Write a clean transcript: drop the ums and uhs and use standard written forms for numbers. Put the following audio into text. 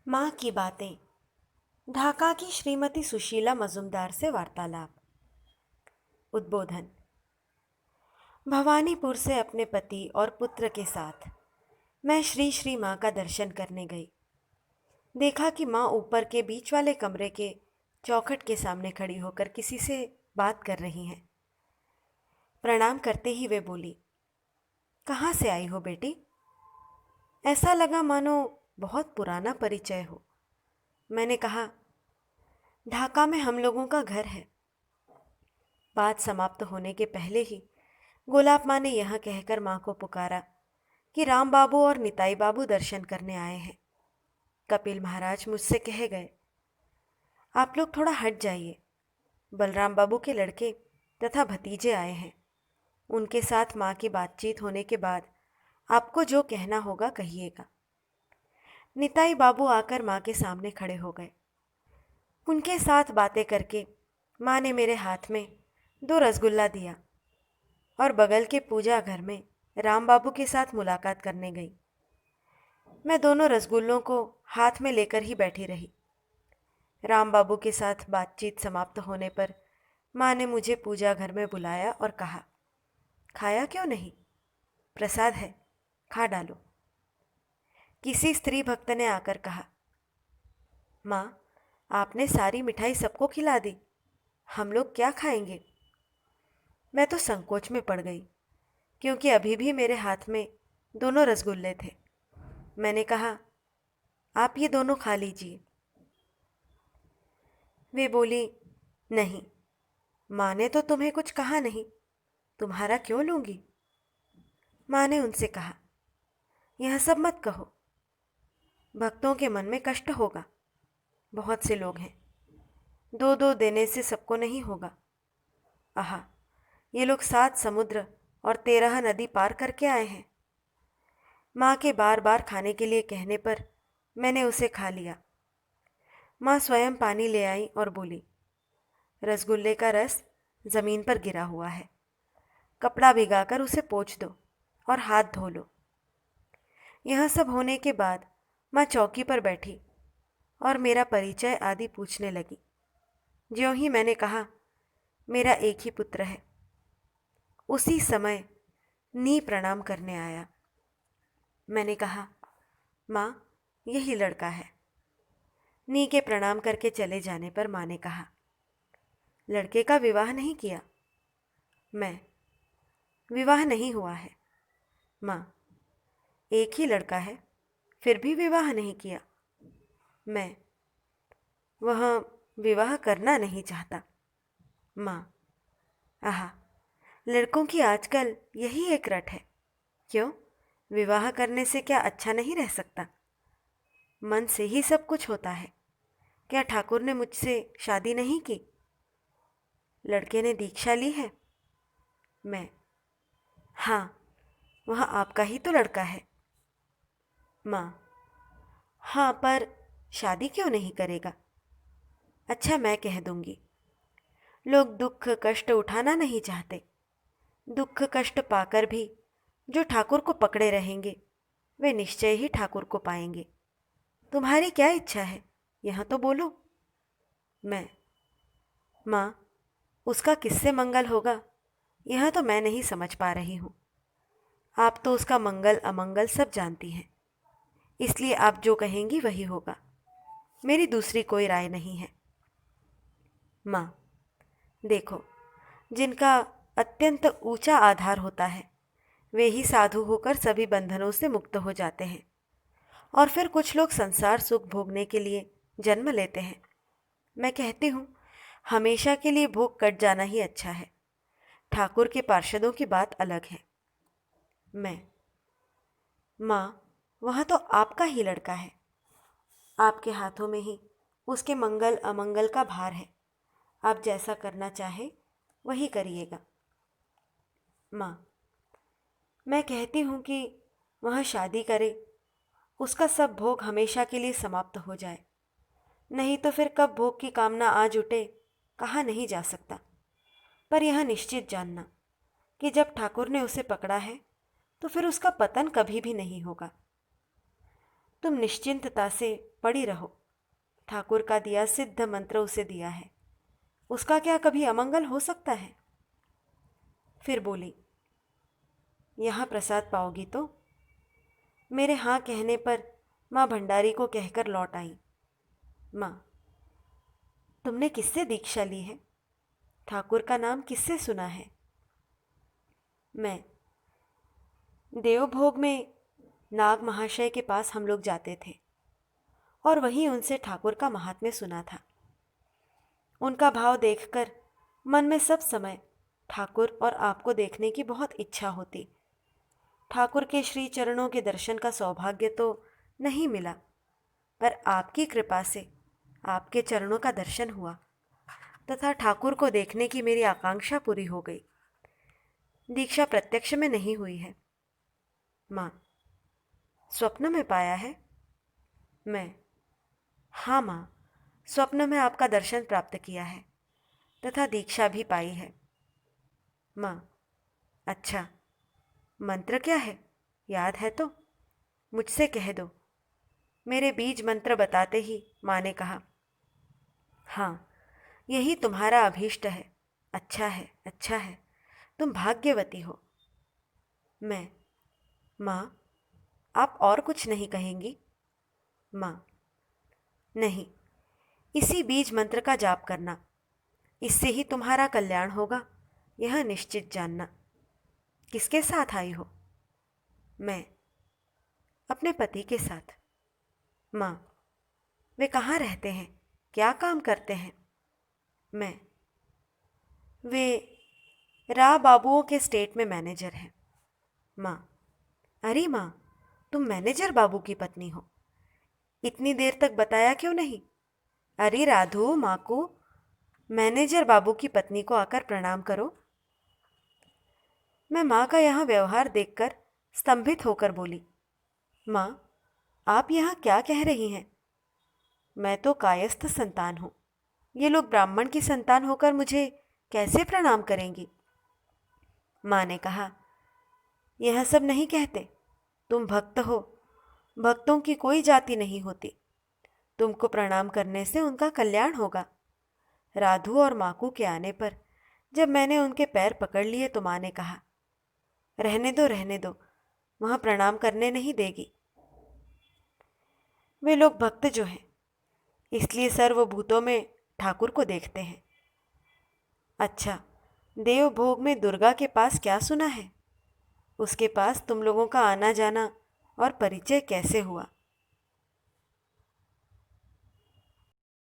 माँ की बातें। ढाका की श्रीमती सुशीला मजुमदार से वार्तालाप। उद्बोधन। भवानीपुर से अपने पति और पुत्र के साथ मैं श्री श्री माँ का दर्शन करने गई। देखा कि माँ ऊपर के बीच वाले कमरे के चौखट के सामने खड़ी होकर किसी से बात कर रही हैं। प्रणाम करते ही वे बोली, कहाँ से आई हो बेटी? ऐसा लगा मानो बहुत पुराना परिचय हो। मैंने कहा, ढाका में हम लोगों का घर है। बात समाप्त होने के पहले ही गोलाब माँ ने यह कहकर माँ को पुकारा कि राम बाबू और निताई बाबू दर्शन करने आए हैं। कपिल महाराज मुझसे कह गए, आप लोग थोड़ा हट जाइए। बलराम बाबू के लड़के तथा भतीजे आए हैं। उनके साथ माँ की बातचीत होने के बाद आपको जो कहना होगा कहिएगा। निताई बाबू आकर माँ के सामने खड़े हो गए। उनके साथ बातें करके माँ ने मेरे हाथ में 2 रसगुल्ला दिया और बगल के पूजा घर में राम बाबू के साथ मुलाकात करने गई। मैं दोनों रसगुल्लों को हाथ में लेकर ही बैठी रही। राम बाबू के साथ बातचीत समाप्त होने पर माँ ने मुझे पूजा घर में बुलाया और कहा, खाया क्यों नहीं? प्रसाद है, खा डालो। किसी स्त्री भक्त ने आकर कहा, माँ, आपने सारी मिठाई सबको खिला दी, हम लोग क्या खाएंगे? मैं तो संकोच में पड़ गई, क्योंकि अभी भी मेरे हाथ में दोनों रसगुल्ले थे। मैंने कहा, आप ये दोनों खा लीजिए। वे बोली, नहीं, माँ ने तो तुम्हें कुछ कहा नहीं, तुम्हारा क्यों लूँगी? माँ ने उनसे कहा, यह सब मत कहो, भक्तों के मन में कष्ट होगा। बहुत से लोग हैं, 2-2 देने से सबको नहीं होगा। आहा, ये लोग 7 समुद्र और 13 नदी पार करके आए हैं। माँ के बार बार खाने के लिए कहने पर मैंने उसे खा लिया। माँ स्वयं पानी ले आई और बोली, रसगुल्ले का रस ज़मीन पर गिरा हुआ है, कपड़ा भिगाकर उसे पोंछ दो और हाथ धो लो। यह सब होने के बाद माँ चौकी पर बैठी और मेरा परिचय आदि पूछने लगी। ज्यों ही मैंने कहा, मेरा एक ही पुत्र है, उसी समय नी प्रणाम करने आया। मैंने कहा, माँ, यही लड़का है। नी के प्रणाम करके चले जाने पर माँ ने कहा, लड़के का विवाह नहीं किया? मैं, विवाह नहीं हुआ है। माँ, एक ही लड़का है, फिर भी विवाह नहीं किया? मैं, वह विवाह करना नहीं चाहता। माँ, आहा, लड़कों की आजकल यही एक रट है। क्यों, विवाह करने से क्या अच्छा नहीं रह सकता? मन से ही सब कुछ होता है। क्या ठाकुर ने मुझसे शादी नहीं की? लड़के ने दीक्षा ली है? मैं, हाँ, वह आपका ही तो लड़का है। माँ, हाँ, पर शादी क्यों नहीं करेगा? अच्छा, मैं कह दूंगी। लोग दुख कष्ट उठाना नहीं चाहते। दुख कष्ट पाकर भी जो ठाकुर को पकड़े रहेंगे वे निश्चय ही ठाकुर को पाएंगे। तुम्हारी क्या इच्छा है, यह तो बोलो। मैं, माँ, उसका किससे मंगल होगा, यह तो मैं नहीं समझ पा रही हूँ। आप तो उसका मंगल अमंगल सब जानती हैं, इसलिए आप जो कहेंगी वही होगा। मेरी दूसरी कोई राय नहीं है। माँ, देखो, जिनका अत्यंत ऊंचा आधार होता है वे ही साधु होकर सभी बंधनों से मुक्त हो जाते हैं, और फिर कुछ लोग संसार सुख भोगने के लिए जन्म लेते हैं। मैं कहती हूँ, हमेशा के लिए भोग कट जाना ही अच्छा है। ठाकुर के पार्षदों की बात अलग है। मैं, माँ, वह तो आपका ही लड़का है, आपके हाथों में ही उसके मंगल अमंगल का भार है। आप जैसा करना चाहे वही करिएगा। माँ, मैं कहती हूँ कि वह शादी करे, उसका सब भोग हमेशा के लिए समाप्त हो जाए, नहीं तो फिर कब भोग की कामना आ जुटे कहा नहीं जा सकता। पर यह निश्चित जानना कि जब ठाकुर ने उसे पकड़ा है तो फिर उसका पतन कभी भी नहीं होगा। तुम निश्चिंतता से पड़ी रहो। ठाकुर का दिया सिद्ध मंत्र उसे दिया है, उसका क्या कभी अमंगल हो सकता है? फिर बोली, यहाँ प्रसाद पाओगी तो? मेरे हाँ कहने पर माँ भंडारी को कहकर लौट आई। माँ, तुमने किससे दीक्षा ली है? ठाकुर का नाम किससे सुना है? मैं, देवभोग में नाग महाशय के पास हम लोग जाते थे और वहीं उनसे ठाकुर का महात्म्य सुना था। उनका भाव देखकर मन में सब समय ठाकुर और आपको देखने की बहुत इच्छा होती। ठाकुर के श्री चरणों के दर्शन का सौभाग्य तो नहीं मिला, पर आपकी कृपा से आपके चरणों का दर्शन हुआ तथा ठाकुर को देखने की मेरी आकांक्षा पूरी हो गई। दीक्षा प्रत्यक्ष में नहीं हुई है। माँ, स्वप्न में पाया है? मैं, हाँ माँ, स्वप्न में आपका दर्शन प्राप्त किया है तथा दीक्षा भी पाई है। माँ, अच्छा, मंत्र क्या है, याद है तो? मुझसे कह दो। मेरे बीज मंत्र बताते ही माँ ने कहा, हाँ, यही तुम्हारा अभीष्ट है। अच्छा है, अच्छा है, तुम भाग्यवती हो। मैं, माँ, आप और कुछ नहीं कहेंगी? माँ, नहीं, इसी बीज मंत्र का जाप करना, इससे ही तुम्हारा कल्याण होगा, यह निश्चित जानना। किसके साथ आई हो? मैं, अपने पति के साथ। माँ, वे कहाँ रहते हैं, क्या काम करते हैं? मैं, वे रा बाबुओं के स्टेट में मैनेजर हैं। माँ, अरे माँ, तुम मैनेजर बाबू की पत्नी हो, इतनी देर तक बताया क्यों नहीं? अरे राधु, माँ को मैनेजर बाबू की पत्नी को आकर प्रणाम करो। मैं माँ का यहाँ व्यवहार देखकर स्तंभित होकर बोली, माँ, आप यहाँ क्या कह रही हैं? मैं तो कायस्थ संतान हूँ, ये लोग ब्राह्मण की संतान होकर मुझे कैसे प्रणाम करेंगी? माँ ने कहा, यह सब नहीं कहते, तुम भक्त हो, भक्तों की कोई जाति नहीं होती, तुमको प्रणाम करने से उनका कल्याण होगा। राधु और माकू के आने पर जब मैंने उनके पैर पकड़ लिए तो माँ ने कहा, रहने दो, रहने दो, वहाँ प्रणाम करने नहीं देगी। वे लोग भक्त जो हैं, इसलिए सर्वभूतों में ठाकुर को देखते हैं। अच्छा, देवभोग में दुर्गा के पास क्या सुना है? उसके पास तुम लोगों का आना जाना और परिचय कैसे हुआ?